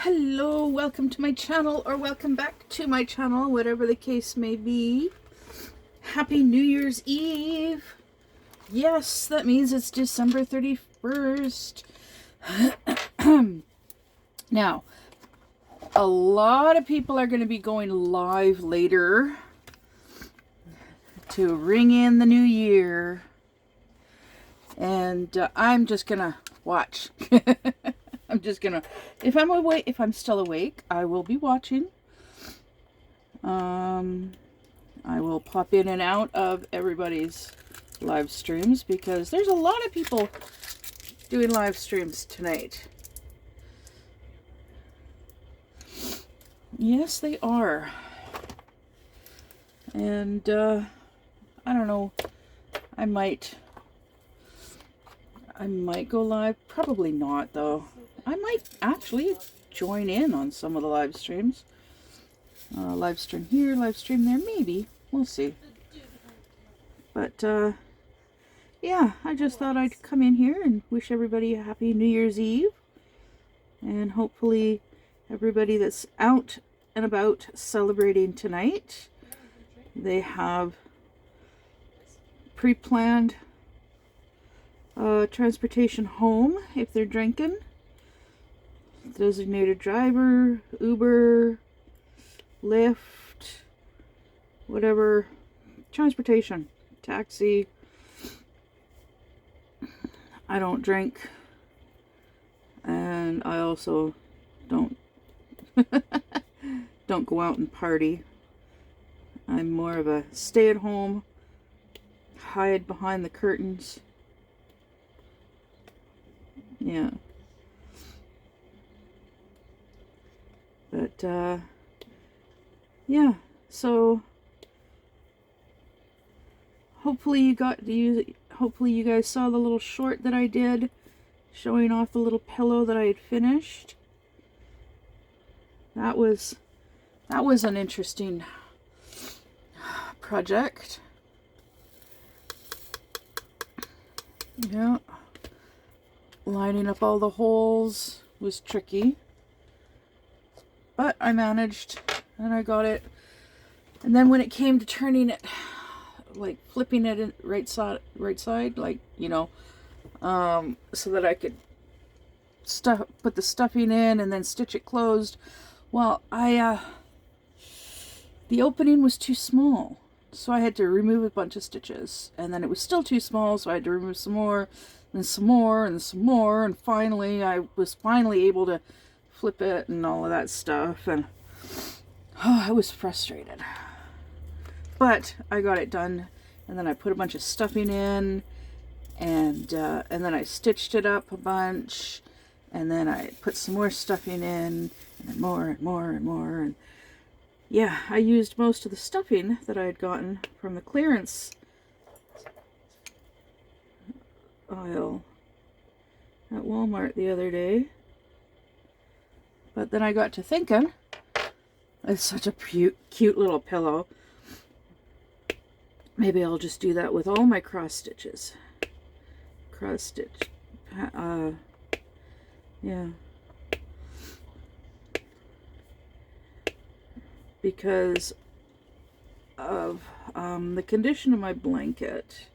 Hello, welcome to my channel, or welcome back to my channel, whatever the case may be. Happy New Year's Eve. Yes, that means it's December 31st. Now, a lot of people are going to be going live later to ring in the new year. And I'm just going to watch. I'm just gonna, if I'm still awake, I will be watching. I will pop in and out of everybody's live streams because there's a lot of people doing live streams tonight. Yes, they are. And I don't know, I might go live. Probably not, though. I might actually join in on some of the live streams. Live stream here, live stream there, maybe. We'll see. But, yeah, I just thought I'd come in here and wish everybody a happy New Year's Eve. And hopefully everybody that's out and about celebrating tonight, they have pre-planned transportation home if they're drinking. Designated driver, Uber, Lyft, whatever, transportation, taxi. I don't drink, and I also don't don't go out and party. I'm more of a stay-at-home, hide behind the curtains. Yeah. But, yeah, so hopefully you guys saw the little short that I did showing off the little pillow that I had finished. That was an interesting project. Yeah. Lining up all the holes was tricky. But I managed, and I got it. And then when it came to turning it, like flipping it in right side, like, you know, so that I could put the stuffing in and then stitch it closed. Well, the opening was too small, so I had to remove a bunch of stitches, and then it was still too small, so I had to remove some more, and some more, and some more, and finally, I was able to flip it and all of that stuff, and I was frustrated. But I got it done, and then I put a bunch of stuffing in, and then I stitched it up a bunch, and then I put some more stuffing in, and then more and more and more, and yeah, I used most of the stuffing that I had gotten from the clearance aisle at Walmart the other day. But then I got to thinking, it's such a cute little pillow. Maybe I'll just do that with all my cross stitches. Cross stitch. Yeah. Because of the condition of my blanket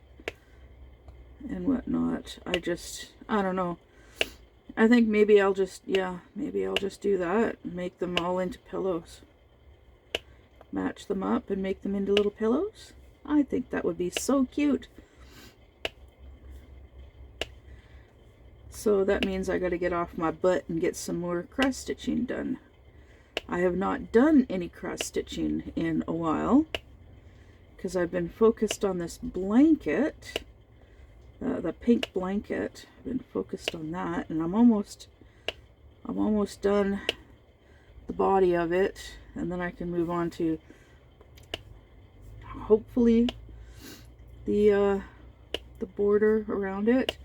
and whatnot. I don't know. I think maybe I'll just do that. Make them all into pillows. Match them up and make them into little pillows. I think that would be so cute. So that means I got to get off my butt and get some more cross stitching done. I have not done any cross stitching in a while because I've been focused on this blanket. The pink blanket. I've been focused on that, and I'm almost done the body of it, and then I can move on to hopefully the border around it.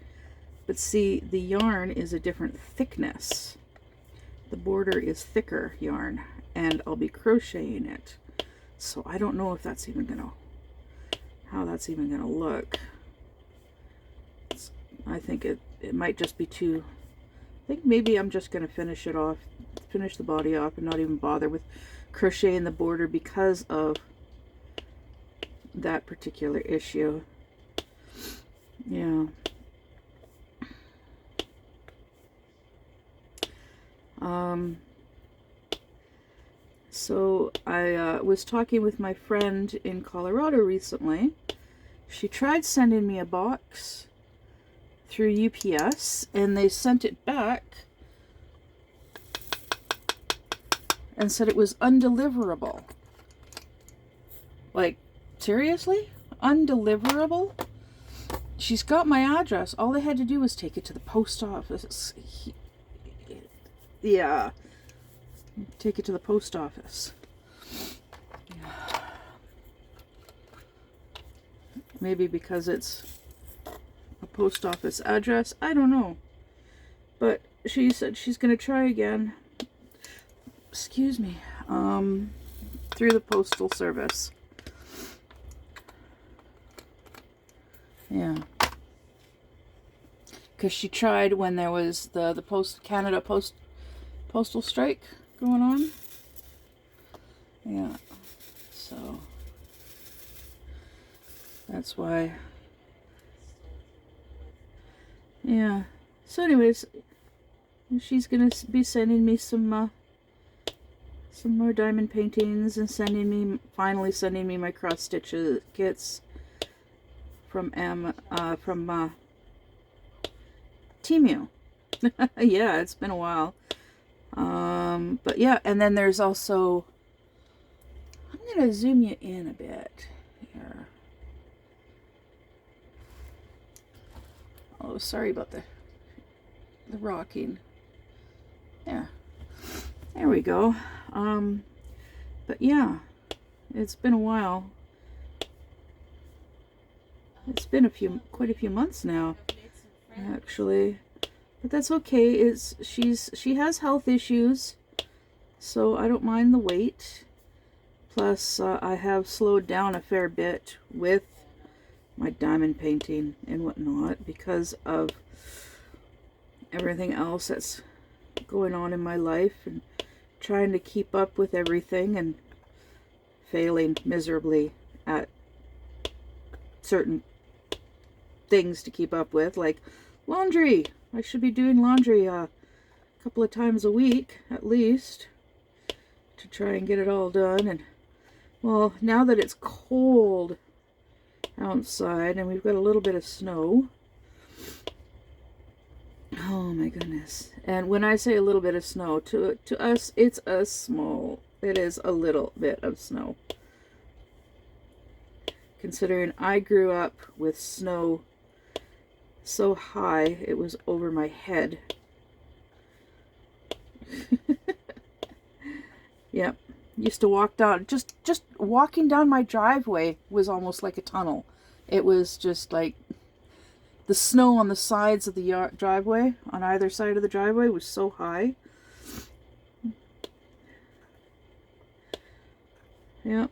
But see, the yarn is a different thickness. The border is thicker yarn, and I'll be crocheting it. So I don't know if that's even how that's even gonna look. I think it might just be too, I think maybe I'm just going to finish finish the body off and not even bother with crocheting the border because of that particular issue. Yeah. So I was talking with my friend in Colorado recently. She tried sending me a box through UPS, and they sent it back and said it was undeliverable. Like, seriously? Undeliverable? She's got my address. All they had to do was take it to the post office. Yeah. Take it to the post office. Maybe because it's a post office address. I don't know. But she said she's going to try again. Excuse me. Through the postal service. Yeah. Because she tried when there was the Canada postal strike going on. Yeah. So that's why. Yeah. So anyways, she's gonna be sending me some more diamond paintings and finally sending me my cross stitch kits from Temu. Yeah, it's been a while. But yeah, and then there's also, I'm gonna zoom you in a bit here. Oh, sorry about the rocking. There we go. But yeah, it's been a while. It's been quite a few months now, actually. But that's okay. She has health issues, so I don't mind the wait. Plus, I have slowed down a fair bit with my diamond painting and whatnot because of everything else that's going on in my life and trying to keep up with everything and failing miserably at certain things to keep up with, like laundry. I should be doing laundry a couple of times a week at least to try and get it all done. And well, now that it's cold outside and we've got a little bit of snow, oh my goodness. And when I say a little bit of snow, to us it is a little bit of snow, considering I grew up with snow so high it was over my head. Yep. Used to walk down, just walking down my driveway was almost like a tunnel. It was just like the snow on the sides of the driveway, on either side of the driveway, was so high. Yep.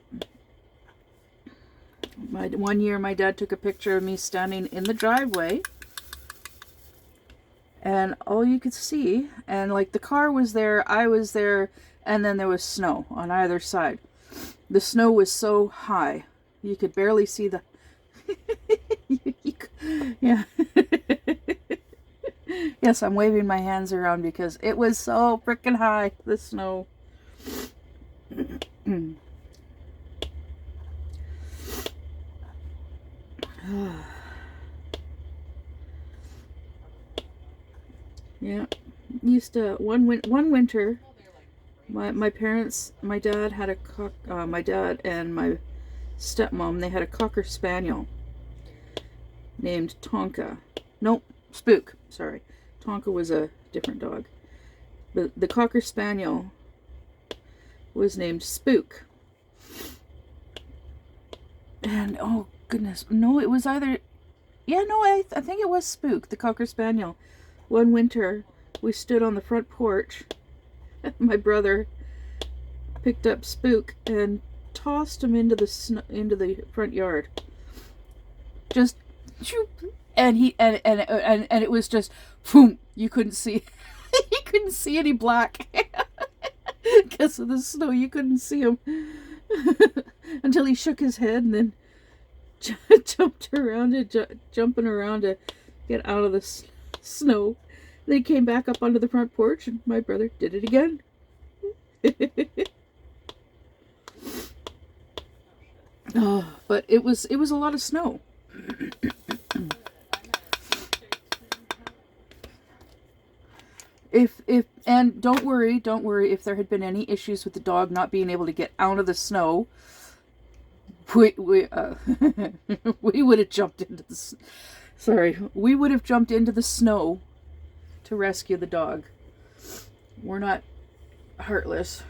One year my dad took a picture of me standing in the driveway, and all you could see, and like the car was there, I was there, and then there was snow on either side. The snow was so high you could barely see the yeah. Yes, I'm waving my hands around because it was so freaking high, the snow. Yeah, used to one winter. My parents, my dad and my stepmom, they had a Cocker Spaniel named Tonka. Nope, Spook. Sorry, Tonka was a different dog. But the Cocker Spaniel was named Spook. And oh goodness, no, it was either, yeah, no, I think it was Spook, the Cocker Spaniel. One winter, we stood on the front porch. My brother picked up Spook and tossed him into the front yard. Just, and it was just, boom. You couldn't see, you couldn't see any black. because of the snow. You couldn't see him until he shook his head and then jumping around to get out of the snow. Then he came back up onto the front porch, and my brother did it again. Oh, but it was a lot of snow. And don't worry if there had been any issues with the dog not being able to get out of the snow. We we would have jumped into the we would have jumped into the snow to rescue the dog. We're not heartless.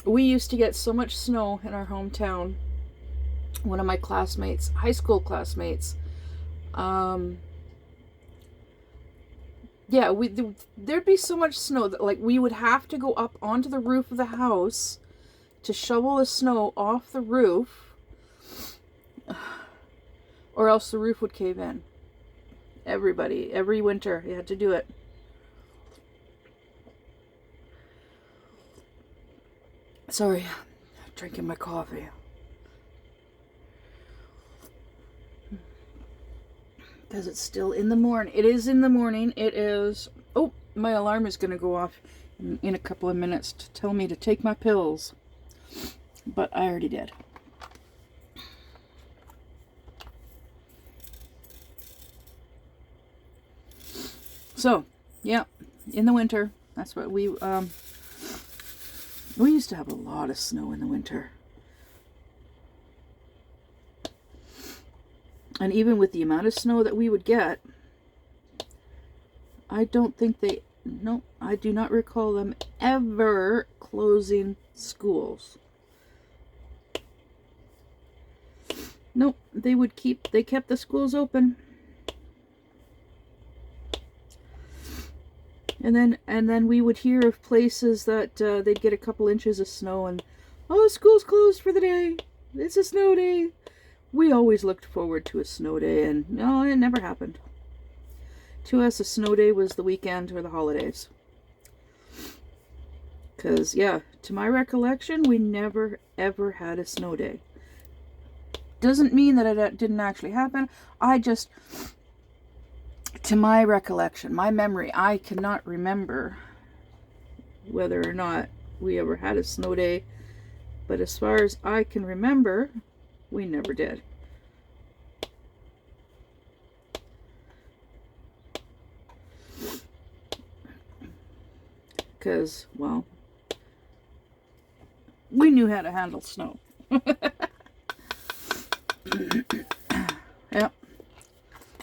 We used to get so much snow in our hometown. One of my classmates, high school classmates, yeah, there'd be so much snow that like we would have to go up onto the roof of the house to shovel the snow off the roof, or else the roof would cave in. Everybody, every winter, you had to do it. Sorry, I'm drinking my coffee. Because it's still in the morning. It is in the morning. It is... Oh, my alarm is going to go off in a couple of minutes to tell me to take my pills. But I already did. So, yeah, in the winter, that's what we used to have a lot of snow in the winter. And even with the amount of snow that we would get, I don't think I do not recall them ever closing schools. Nope, they kept the schools open. And then we would hear of places that they'd get a couple inches of snow and, oh, school's closed for the day. It's a snow day. We always looked forward to a snow day, and no, it never happened. To us, a snow day was the weekend or the holidays. Because, yeah, to my recollection, we never, ever had a snow day. Doesn't mean that it didn't actually happen. To my recollection, my memory, I cannot remember whether or not we ever had a snow day. But as far as I can remember, we never did. Because, well, we knew how to handle snow. Yep.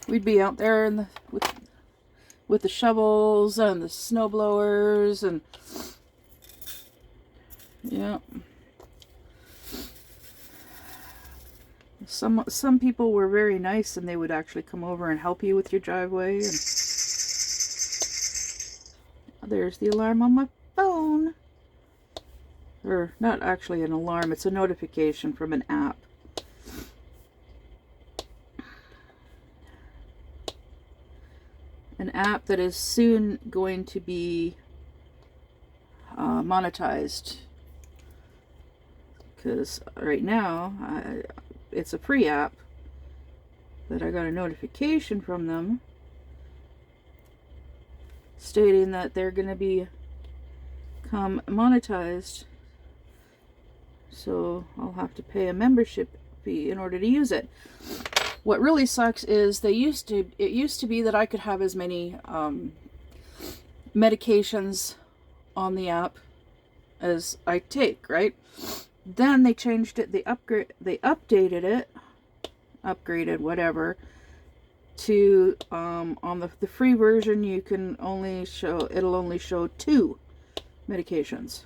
We'd be out there with the shovels and the snow blowers and, yeah. Some people were very nice and they would actually come over and help you with your driveway. And there's the alarm on my phone. Or not actually an alarm, it's a notification from an app. An app that is soon going to be monetized. Because right now, it's a free app, but I got a notification from them stating that they're going to become monetized. So I'll have to pay a membership fee in order to use it. What really sucks is it used to be that I could have as many medications on the app as I take, right? Then they changed it, they updated it, upgraded, whatever, to, on the free version, it'll only show 2 medications.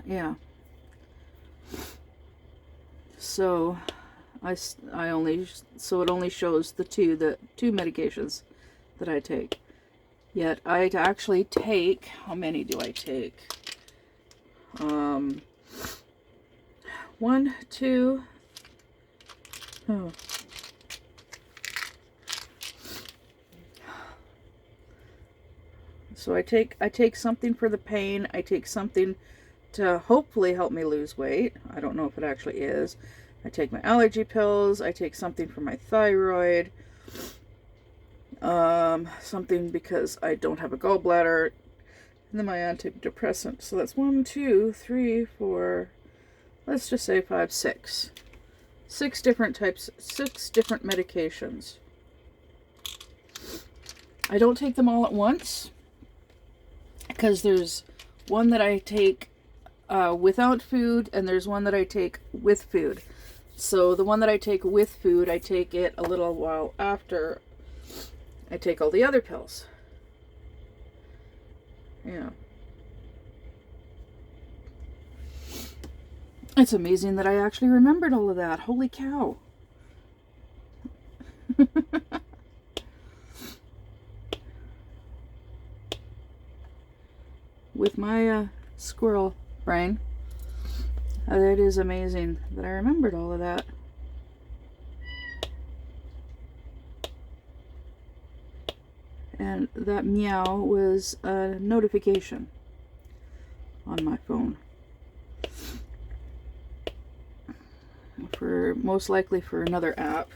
Yeah. So, it only shows the two medications that I take. Yet, I actually take, how many do I take? 1, 2, So I take something for the pain. I take something to hopefully help me lose weight. I don't know if it actually is. I take my allergy pills. I take something for my thyroid. Something because I don't have a gallbladder. And then my antidepressant. So that's 1, 2, 3, 4. Let's just say 5, 6. 6 different types. 6 different medications. I don't take them all at once, because there's one that I take without food, and there's one that I take with food. So the one that I take with food, I take it a little while after I take all the other pills. Yeah. It's amazing that I actually remembered all of that. Holy cow. With my squirrel brain, it is amazing that I remembered all of that. And that meow was a notification on my phone. Most likely for another app.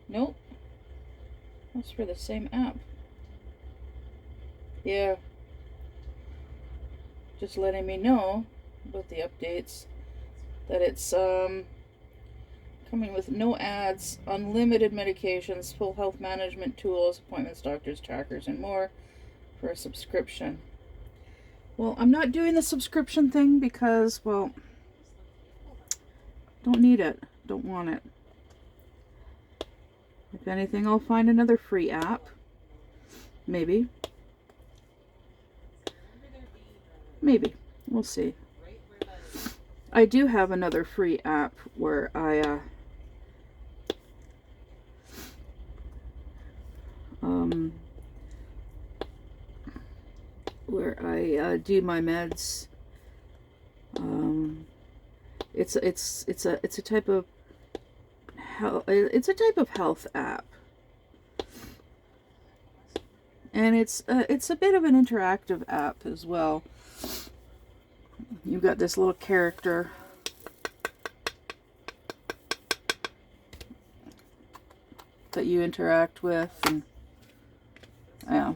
Nope. That's for the same app. Yeah. Just letting me know about the updates. That it's coming with no ads, unlimited medications, full health management tools, appointments, doctors, trackers, and more for a subscription. Well, I'm not doing the subscription thing because, well, don't need it. Don't want it. If anything, I'll find another free app. Maybe. Maybe. We'll see. I do have another free app where I do my meds. It's a type of health app, and it's a bit of an interactive app as well. You've got this little character that you interact with, and yeah.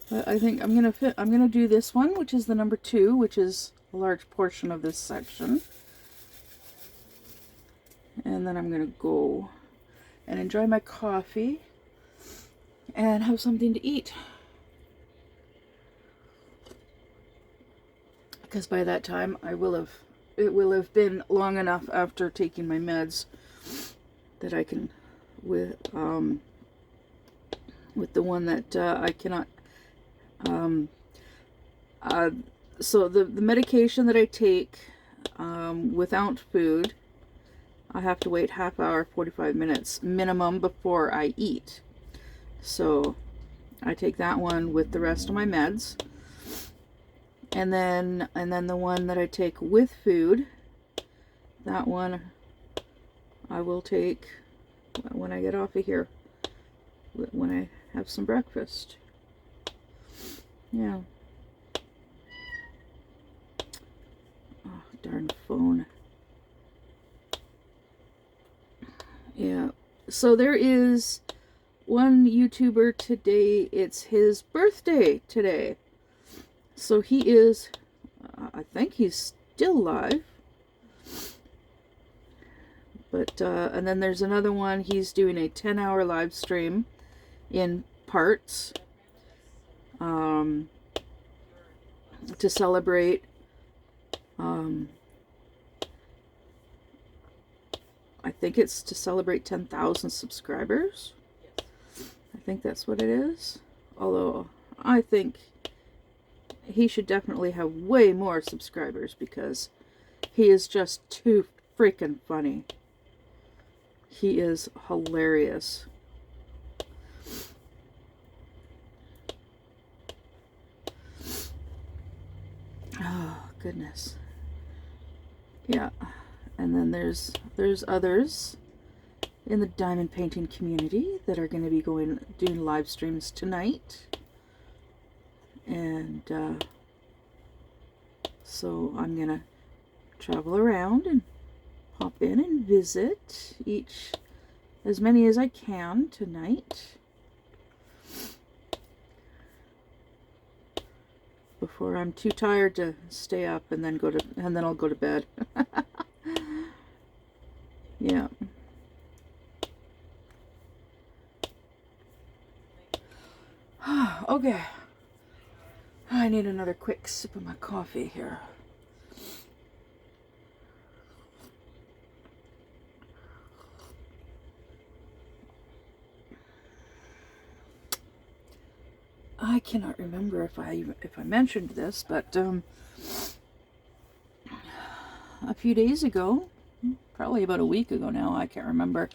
But I think I'm gonna do this one, which is the number 2, which is a large portion of this section. And then I'm gonna go and enjoy my coffee and have something to eat. Because by that time it will have been long enough after taking my meds that I can, with the one that I cannot, so the medication that I take without food, I have to wait half hour, 45 minutes minimum before I eat. So I take that one with the rest of my meds. And then the one that I take with food, that one I will take when I get off of here, when I have some breakfast. Yeah. Oh, darn phone. Yeah. So there is one YouTuber today. It's his birthday today. So he is, I think he's still alive. But, and then there's another one. He's doing a 10-hour live stream in parts to celebrate I think it's to celebrate 10,000 subscribers. I think that's what it is. Although I think he should definitely have way more subscribers because he is just too freaking funny. He is hilarious. Oh, goodness. Yeah. And then there's others in the diamond painting community that are going to be doing live streams tonight. And so I'm going to travel around and pop in and visit as many as I can tonight before I'm too tired to stay up, and then I'll go to bed. Yeah. Okay. I need another quick sip of my coffee here. I cannot remember if I mentioned this, but a few days ago, probably about a week ago now, I can't remember.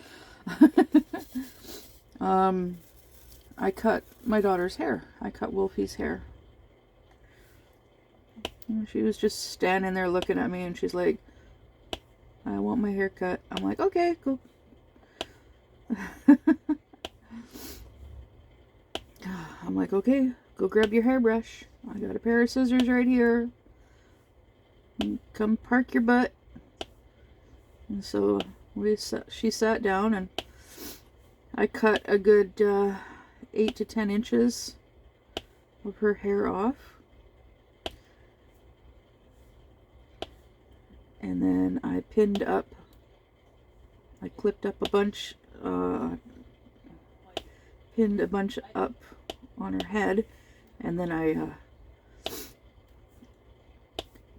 I cut my daughter's hair. I cut Wolfie's hair. And she was just standing there looking at me, and she's like, "I want my hair cut." I'm like, "Okay, cool." I'm like, "Okay, go grab your hairbrush. I got a pair of scissors right here. Come park your butt." And so she sat down, and I cut a good 8 to 10 inches of her hair off. And then I clipped up a bunch, pinned a bunch up on her head, and then I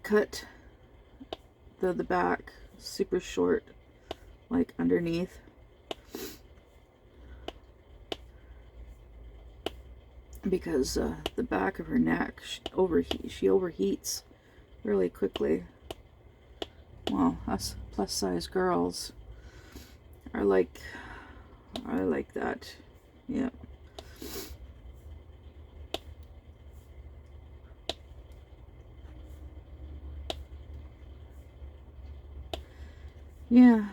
cut the back super short, like underneath. Because the back of her neck, she overheats really quickly. Well, us plus size girls are like that. Yeah. Yeah,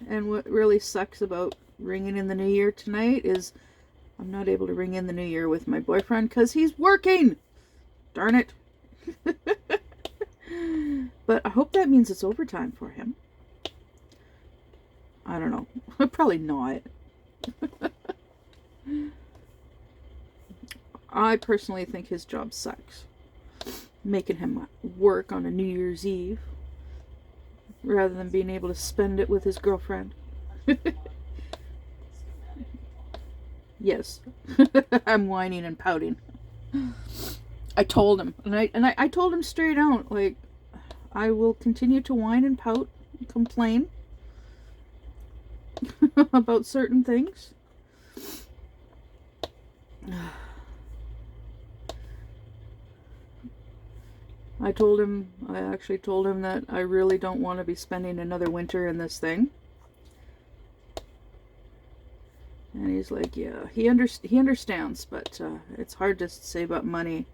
and what really sucks about ringing in the new year tonight is I'm not able to ring in the new year with my boyfriend because he's working. Darn it. But I hope that means it's overtime for him. I don't know. Probably not. I personally think his job sucks. Making him work on a New Year's Eve rather than being able to spend it with his girlfriend. Yes. I'm whining and pouting. I told him, and I told him straight out, like, I will continue to whine and pout and complain about certain things. I actually told him that I really don't want to be spending another winter in this thing. And he's like, yeah, he understands, but it's hard to save up money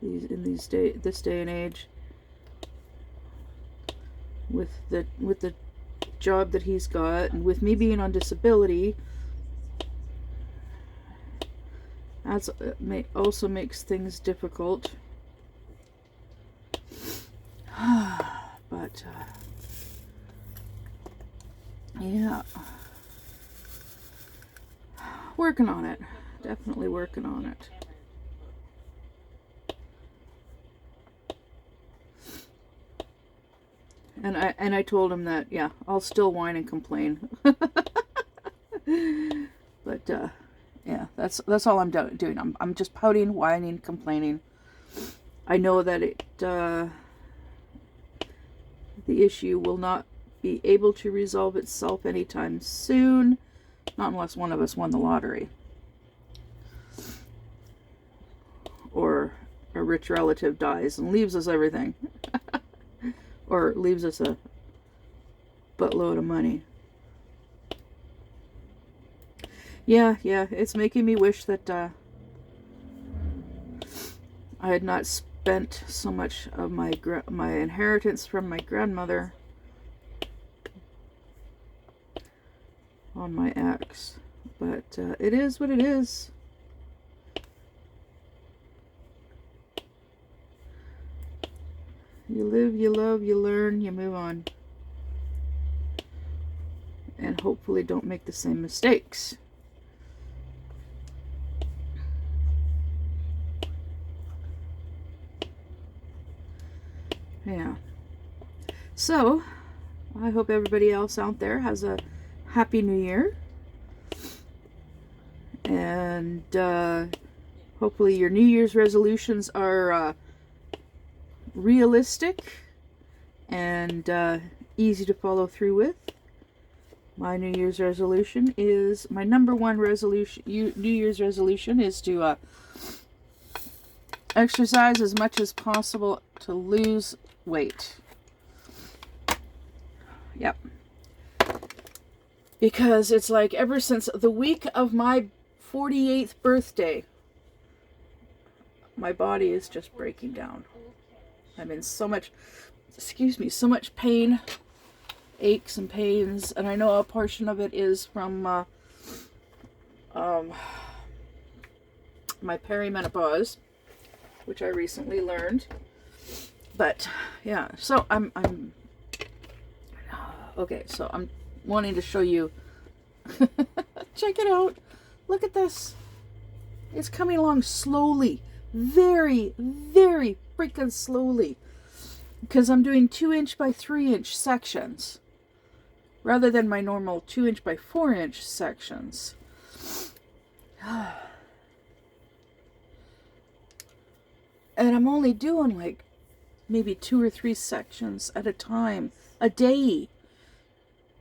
this day and age with the job that he's got, and with me being on disability. That's also makes things difficult. But yeah, working on it. Definitely working on it. And I told him that, yeah, I'll still whine and complain. But yeah, that's all I'm doing. I'm just pouting, whining, complaining. I know that the issue will not be able to resolve itself anytime soon, not unless one of us won the lottery, or a rich relative dies and leaves us everything. Or leaves us a buttload of money. Yeah, it's making me wish that I had not spent so much of my inheritance from my grandmother on my ex. But it is what it is. You live, you love, you learn, you move on. And hopefully don't make the same mistakes. Yeah. So, I hope everybody else out there has a happy new year. And hopefully your New Year's resolutions are realistic and easy to follow through with. My New Year's resolution is, my number one resolution, New Year's resolution is to exercise as much as possible to lose weight. Yep. Because it's like ever since the week of my 48th birthday, my body is just breaking down. I'm in so much, so much pain, aches and pains, and I know a portion of it is from my perimenopause, which I recently learned. But yeah, so I'm okay. So I'm wanting to show you. Check it out. Look at this. It's coming along slowly, very, very freaking slowly, because I'm doing 2" by 3" sections rather than my normal 2" by 4" sections. And I'm only doing like maybe 2 or 3 sections at a time a day,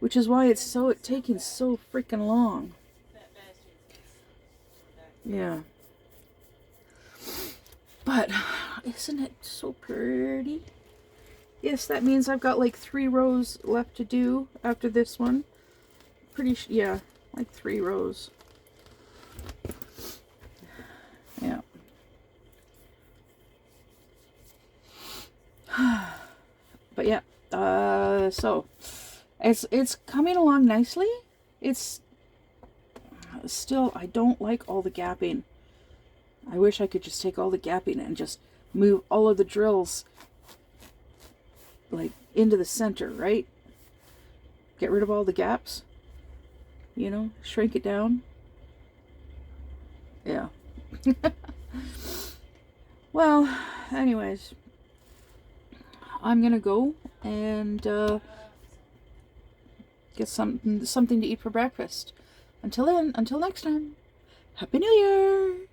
which is why it's taking so freaking long. Yeah. But isn't it so pretty? Yes, that means I've got like 3 rows left to do after this one. Yeah, like 3 rows. Yeah. But yeah, so it's coming along nicely. It's still, I don't like all the gapping. I wish I could just take all the gapping and just move all of the drills like into the center, right? Get rid of all the gaps, you know, shrink it down. Yeah. Well, anyways, I'm gonna go and get something to eat for breakfast. Until then, until next time, Happy New Year!